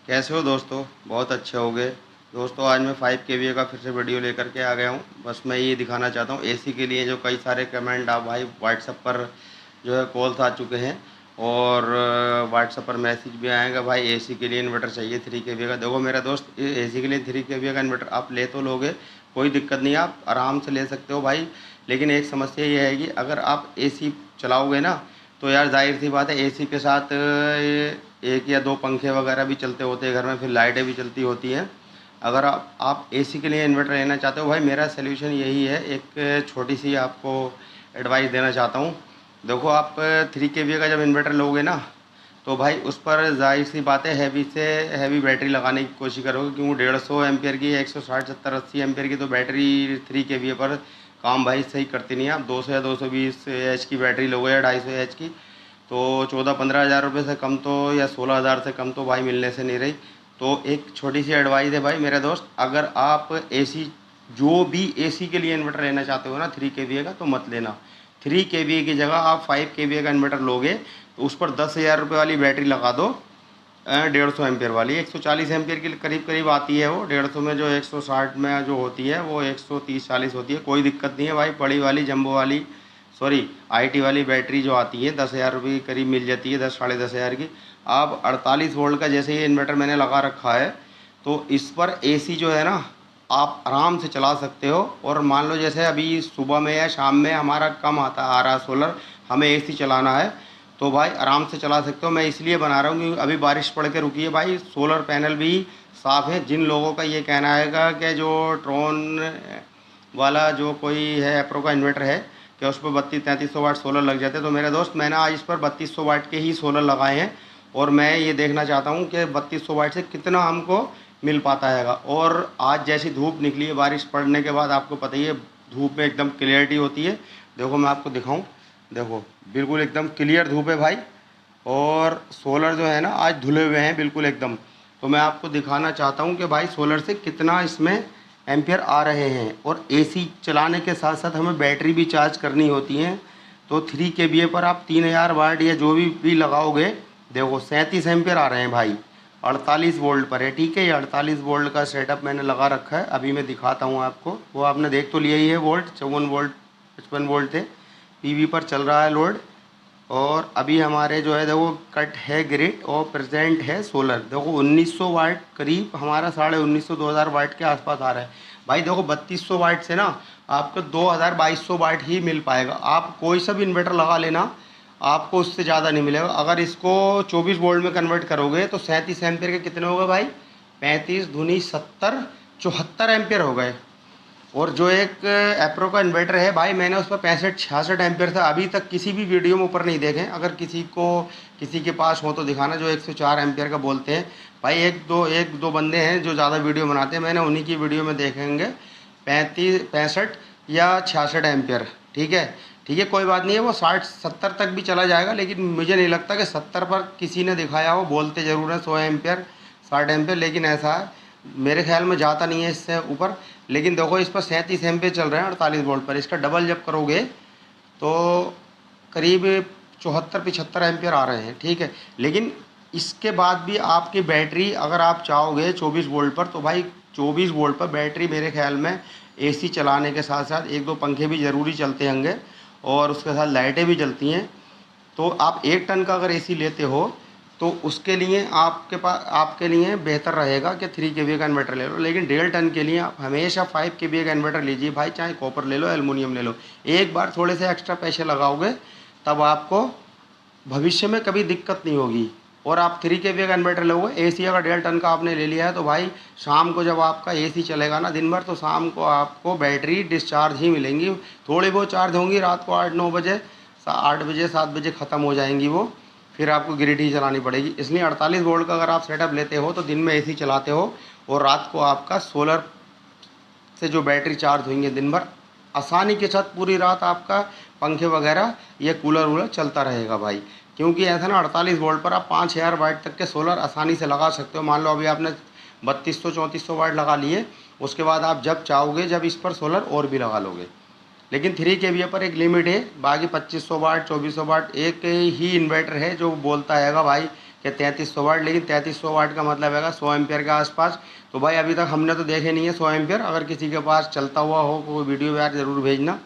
कैसे हो दोस्तों? बहुत अच्छे हो गए। दोस्तों आज मैं 5 केवीए का फिर से वीडियो लेकर के आ गया हूँ। बस मैं ये दिखाना चाहता हूँ एसी के लिए जो कई सारे कमेंट आप भाई व्हाट्सएप पर जो है कॉल्स आ चुके हैं और व्हाट्सएप पर मैसेज भी आएगा भाई एसी के लिए इन्वर्टर चाहिए 3 केवीए का। देखो मेरा दोस्त, एसी के लिए 3 केवीए का इन्वर्टर आप ले तो लोगे, कोई दिक्कत नहीं है, आप आराम से ले सकते हो भाई। लेकिन एक समस्या ये है कि अगर आप एसी चलाओगे ना तो यार जाहिर सी बात है एसी के साथ एक या दो पंखे वगैरह भी चलते होते हैं घर में, फिर लाइटें भी चलती होती हैं। अगर आप एसी के लिए इन्वर्टर लेना चाहते हो भाई, मेरा सलूशन यही है, एक छोटी सी आपको एडवाइस देना चाहता हूँ। देखो आप 3 केवीए का जब इन्वर्टर लोगे ना तो भाई उस पर जाहिर सी बात है हैवी से हैवी बैटरी लगाने की कोशिश करोगे, क्योंकि 150 एम्पियर की 160 70 80 एम्पियर की तो बैटरी 3 केवीए पर काम भाई सही करती नहीं है। आप 200 या 220 एच की बैटरी लोगे या 250 एच की तो 14-15 हज़ार रुपये से कम तो या 16 हज़ार से कम तो भाई मिलने से नहीं रही। तो एक छोटी सी एडवाइस है भाई मेरे दोस्त, अगर आप एसी जो भी एसी के लिए इन्वर्टर लेना चाहते हो ना 3 केवीए का तो मत लेना। 3 केवीए की जगह आप 5 केवीए का इन्वर्टर लोगे तो उस पर 10 हज़ार रुपये वाली बैटरी लगा दो, 150 एम्पियर वाली 140 एम्पियर के करीब करीब आती है वो। 150 में जो 160 में जो होती है वो 130-40 होती है, कोई दिक्कत नहीं है भाई। बड़ी वाली जंबो वाली सॉरी आईटी वाली बैटरी जो आती है 10 हज़ार रुपये के करीब मिल जाती है, 10 साढ़े 10 हज़ार की। अब 48 वोल्ट का जैसे ये इन्वर्टर मैंने लगा रखा है तो इस पर एसी जो है ना आप आराम से चला सकते हो। और मान लो जैसे अभी सुबह में या शाम में हमारा कम आ रहा सोलर, हमें एसी चलाना है तो भाई आराम से चला सकते हो। मैं इसलिए बना रहा हूँ क्योंकि अभी बारिश पड़ के रुकी है भाई, सोलर पैनल भी साफ़ है। जिन लोगों का ये कहना है कि जो ट्रॉन वाला जो कोई है एप्रो का इन्वर्टर है कि उस पर 3200-3300 वाट सोलर लग जाते हैं, तो मेरे दोस्त मैंने आज इस पर 3200 वाट के ही सोलर लगाए हैं और मैं ये देखना चाहता हूँ कि 3200 वाट से कितना हमको मिल पाता हैगा। और आज जैसी धूप निकली है बारिश पड़ने के बाद, आपको पता ही है धूप में एकदम क्लियरिटी होती है। देखो मैं आपको दिखाऊं, देखो बिल्कुल एकदम क्लियर धूप है भाई। और सोलर जो है ना आज धुले हुए हैं बिल्कुल एकदम। तो मैं आपको दिखाना चाहता हूँ कि भाई सोलर से कितना इसमें एम्पियर आ रहे हैं। और एसी चलाने के साथ साथ हमें बैटरी भी चार्ज करनी होती है। तो 3 केवीए पर आप 3000 वाट या जो भी लगाओगे, देखो 37 एम्पियर आ रहे हैं भाई, 48 वोल्ट पर है। ठीक है, ये 48 वोल्ट का सेटअप मैंने लगा रखा है, अभी मैं दिखाता हूँ आपको। वो आपने देख तो लिया ही है, वोल्ट 54 वोल्ट 55 वोल्ट थे, पीवी पर चल रहा है लोड। और अभी हमारे जो है देखो कट है ग्रिड और प्रेजेंट है सोलर। देखो 1900 वाट करीब हमारा 1950 2000 वाट के आसपास आ रहा है भाई। देखो 3200 वाट से ना आपको 2200 वाट ही मिल पाएगा। आप कोई सा भी इन्वर्टर लगा लेना, आपको उससे ज़्यादा नहीं मिलेगा। अगर इसको 24 वोल्ट में कन्वर्ट करोगे तो 37 एम्पियर के कितने हो गए भाई, 35 दूनी 70, 74 एम्पियर हो गए। और जो एक एप्रो का इन्वर्टर है भाई, मैंने उस पर 65-66 एम्पियर था, अभी तक किसी भी वीडियो में ऊपर नहीं देखे। अगर किसी के पास हो तो दिखाना, जो 104 एम्पियर का बोलते हैं भाई। एक दो बंदे हैं जो ज़्यादा वीडियो बनाते हैं, मैंने उन्हीं की वीडियो में देखेंगे 65 या 66 एम्पियर। ठीक है, ठीक है, कोई बात नहीं है, वो 60-70 तक भी चला जाएगा, लेकिन मुझे नहीं लगता कि 70 पर किसी ने दिखाया हो। बोलते ज़रूर है 100 एम्पियर 60 एम्पियर, लेकिन ऐसा है मेरे ख्याल में जाता नहीं है इससे ऊपर। लेकिन देखो इस पर 37 एम्पियर चल रहे हैं 48 वोल्ट पर, इसका डबल जब करोगे तो करीब 74-75 एम्पियर आ रहे हैं। ठीक है, लेकिन इसके बाद भी आपकी बैटरी अगर आप चाहोगे 24 वोल्ट पर तो भाई 24 वोल्ट पर बैटरी मेरे ख्याल में एसी चलाने के साथ साथ एक दो पंखे भी ज़रूरी चलते होंगे और उसके साथ लाइटें भी जलती हैं। तो आप 1 टन का अगर एसी लेते हो तो उसके लिए आपके लिए बेहतर रहेगा कि 3 केवीए का इन्वर्टर ले लो। लेकिन 1.5 टन के लिए आप हमेशा 5 केवीए का इन्वर्टर लीजिए भाई, चाहे कॉपर ले लो एल्युमिनियम ले लो। एक बार थोड़े से एक्स्ट्रा पैसे लगाओगे तब आपको भविष्य में कभी दिक्कत नहीं होगी। और आप 3 केवीए का इन्वर्टर लोगे, एसी अगर 1.5 टन का आपने ले लिया है तो भाई शाम को जब आपका एसी चलेगा ना दिन भर, तो शाम को आपको बैटरी डिस्चार्ज ही मिलेंगी। थोड़ी बहुत चार्ज होंगी रात को 8-9 बजे, 8 बजे 7 बजे ख़त्म हो जाएंगी वो, फिर आपको ग्रिड ही चलानी पड़ेगी। इसलिए 48 वोल्ट का अगर आप सेटअप लेते हो तो दिन में एसी चलाते हो और रात को आपका सोलर से जो बैटरी चार्ज होंगे दिन भर, आसानी के साथ पूरी रात आपका पंखे वगैरह ये कूलर वूलर चलता रहेगा भाई। क्योंकि ऐसा ना 48 वोल्ट पर आप 5000 वाट तक के सोलर आसानी से लगा सकते हो। मान लो अभी आपने 3200-3400 वाट लगा लिए, उसके बाद आप जब चाहोगे जब इस पर सोलर और भी लगा लोगे। लेकिन 3 केवीए पर एक लिमिट है, बाकी 2500 वाट 2400 वाट एक ही इन्वर्टर है जो बोलता हैगा भाई कि 3300 वाट, लेकिन 3300 वाट का मतलब है 100 एम्पियर के आसपास। तो भाई अभी तक हमने तो देखे नहीं है 100 एम्पियर। अगर किसी के पास चलता हुआ हो कोई वीडियो यार ज़रूर भेजना।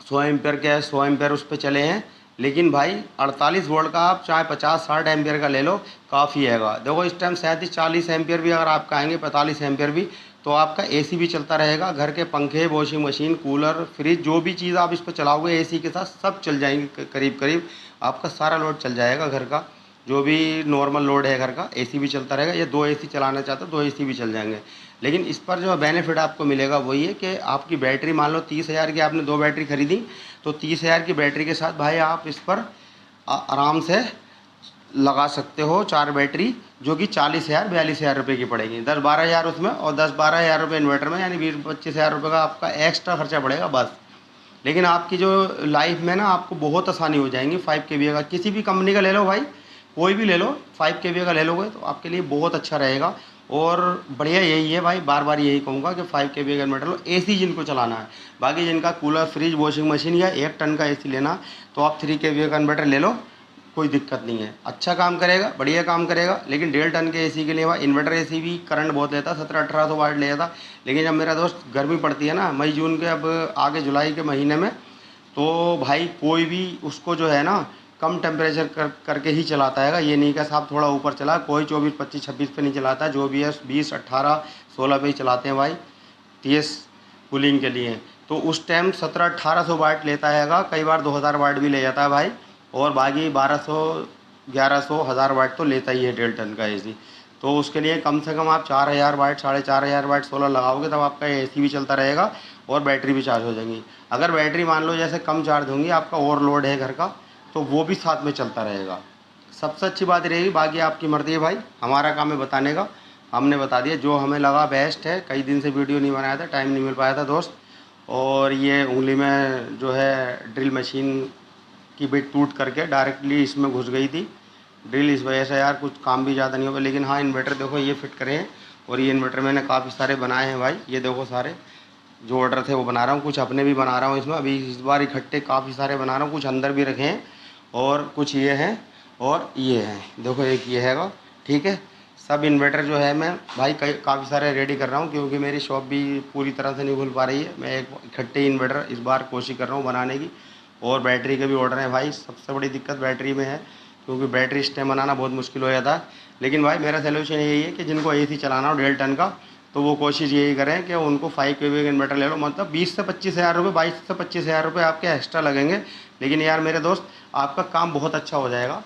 100 एम्पियर के 100 एम्पियर उस पर चले हैं, लेकिन भाई 48 वोल्ट का आप चाहे 50-60 एम्पियर का ले लो, काफ़ी हैगा। देखो इस टाइम 37-40 एम्पियर भी अगर आप कहेंगे, 45 एम्पियर भी, तो आपका एसी भी चलता रहेगा। घर के पंखे, वॉशिंग मशीन, कूलर, फ्रिज, जो भी चीज़ आप इस पर चलाओगे एसी के साथ सब चल जाएंगी। करीब करीब आपका सारा लोड चल जाएगा घर का, जो भी नॉर्मल लोड है घर का, एसी भी चलता रहेगा। या 2 एसी चलाना चाहते हो 2 एसी भी चल जाएंगे। लेकिन इस पर जो बेनिफिट आपको मिलेगा वही है कि आपकी बैटरी, मान लो 30,000 की आपने 2 बैटरी खरीदी, तो 30,000 की बैटरी के साथ भाई आप इस पर आराम से लगा सकते हो 4 बैटरी, जो कि 40,000-42,000 रुपये की पड़ेगी। 10-12,000 उसमें और 10-12,000 रुपये इन्वर्टर में, यानी 20-25,000 रुपये का आपका एक्स्ट्रा खर्चा पड़ेगा बस। लेकिन आपकी जो लाइफ में ना आपको बहुत आसानी हो जाएंगी। 5 केवीए का किसी भी कंपनी का ले लो भाई, कोई भी ले लो, 5 केवीए का ले लोगे तो आपके लिए बहुत अच्छा रहेगा। और बढ़िया यही है भाई, बार बार यही कहूँगा कि 5 केवीए का इन्वर्टर लो, एसी जिनको चलाना है। बाकी जिनका कूलर, फ्रिज, वॉशिंग मशीन या 1 टन का एसी लेना, तो आप 3 केवीए का इन्वर्टर ले लो, कोई दिक्कत नहीं है। अच्छा काम करेगा, बढ़िया काम करेगा। लेकिन 1.5 टन के एसी के लिए भाई इन्वर्टर एसी भी करंट बहुत लेता है, 1700-1800 वाट लेता था। लेकिन जब मेरा दोस्त गर्मी पड़ती है ना, मई जून के, अब आगे जुलाई के महीने में, तो भाई कोई भी उसको जो है ना कम टेम्परेचर करके ही चलाता है। ये नहीं कि साहब थोड़ा ऊपर चला, कोई 24, 25, 26 पे नहीं चलाता। जो भी है 20, 18, 16 पे ही चलाते हैं भाई, तेज़ कूलिंग के लिए। तो उस टाइम 1700-1800 वाट लेता है, कई बार 2000 वाट भी ले जाता है भाई। और बाकी 1200, 1100, 1000 वाट तो लेता ही है 1.5 टन का एसी। तो उसके लिए कम से कम आप 4000 वाट, 4500 वाट सोलर लगाओगे, तब आपका एसी भी चलता रहेगा और बैटरी भी चार्ज हो जाएंगी। अगर बैटरी मान लो जैसे कम चार्ज होंगी, आपका ओवरलोड है घर का, तो वो भी साथ में चलता रहेगा। सबसे अच्छी बात रहेगी। बाकी आपकी मर्ज़ी है भाई, हमारा काम है बताने का, हमने बता दिया जो हमें लगा बेस्ट है। कई दिन से वीडियो नहीं बनाया था, टाइम नहीं मिल पाया था दोस्त। और ये उंगली में जो है ड्रिल मशीन की बिट टूट करके डायरेक्टली इसमें घुस गई थी ड्रिल, इस वजह से यार कुछ काम भी ज़्यादा नहीं होगा। लेकिन हाँ, इन्वर्टर देखो ये फिट करे हैं, और ये इन्वर्टर मैंने काफ़ी सारे बनाए हैं भाई। ये देखो सारे जो ऑर्डर थे वो बना रहा हूँ, कुछ अपने भी बना रहा हूँ इसमें। अभी इस बार इकट्ठे काफ़ी सारे बना रहा हूँ, कुछ अंदर भी रखे हैं और कुछ ये हैं और ये हैं। देखो एक ये हैगा, ठीक है। सब इन्वर्टर जो है मैं भाई काफ़ी सारे रेडी कर रहा हूँ, क्योंकि मेरी शॉप भी पूरी तरह से नहीं खुल पा रही है। मैं एक इकट्ठे इन्वर्टर इस बार कोशिश कर रहा हूँ बनाने की। और बैटरी के भी ऑर्डर हैं भाई। सबसे बड़ी दिक्कत बैटरी में है, क्योंकि बैटरी स्टेम बनाना बहुत मुश्किल हो जाता है। लेकिन भाई मेरा सोल्यूशन यही है कि जिनको एसी चलाना हो 1.5 टन का, तो वो कोशिश यही करें कि उनको 5 केवी का इन्वर्टर ले लो। मतलब 20 से 25,000 रुपये, 22 से 25,000 रुपये आपके एक्स्ट्रा लगेंगे। लेकिन यार मेरे दोस्त, आपका काम बहुत अच्छा हो जाएगा।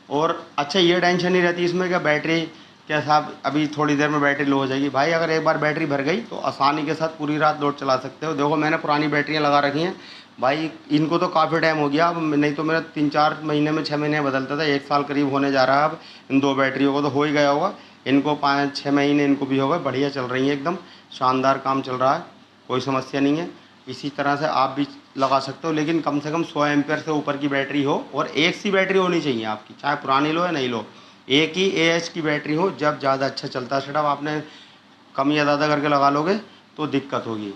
और अच्छा, ये टेंशन नहीं रहती इसमें कि बैटरी क्या साहब अभी थोड़ी देर में बैटरी लो हो जाएगी। भाई अगर एक बार बैटरी भर गई तो आसानी के साथ पूरी रात लोड चला सकते हो। देखो मैंने पुरानी बैटरियाँ लगा रखी हैं भाई, इनको तो काफ़ी टाइम हो गया। अब नहीं तो मेरा 3-4 महीने में 6 महीने बदलता था, 1 साल करीब होने जा रहा है अब। इन 2 बैटरियों को तो हो ही गया होगा, इनको 5-6 महीने इनको भी हो गए। बढ़िया चल रही हैं, एकदम शानदार काम चल रहा है, कोई समस्या नहीं है। इसी तरह से आप भी लगा सकते हो, लेकिन कम से कम 100 एम्पियर से ऊपर की बैटरी हो, और एक सी बैटरी होनी चाहिए आपकी, चाहे पुरानी लो या नहीं लो। एक ही एएच की बैटरी हो, जब ज़्यादा अच्छा चलता है सेटअप। आपने कम या ज़्यादा करके लगा लोगे तो दिक्कत होगी।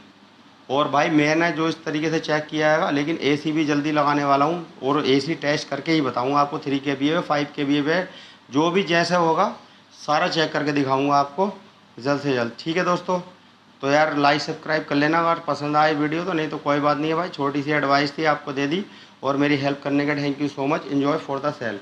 और भाई मैंने जो इस तरीके से चेक किया है, लेकिन एसी भी जल्दी लगाने वाला हूँ, और एसी टेस्ट करके ही बताऊँगा आपको। 3 केवीए पे, 5 केवीए पे, जो भी जैसे होगा सारा चेक करके दिखाऊँगा आपको जल्द से जल्द। ठीक है दोस्तों, तो यार लाइक सब्सक्राइब कर लेना अगर पसंद आए वीडियो तो। नहीं तो कोई बात नहीं है भाई, छोटी सी एडवाइस थी आपको दे दी, और मेरी हेल्प करने का thank you so much. Enjoy for the cell.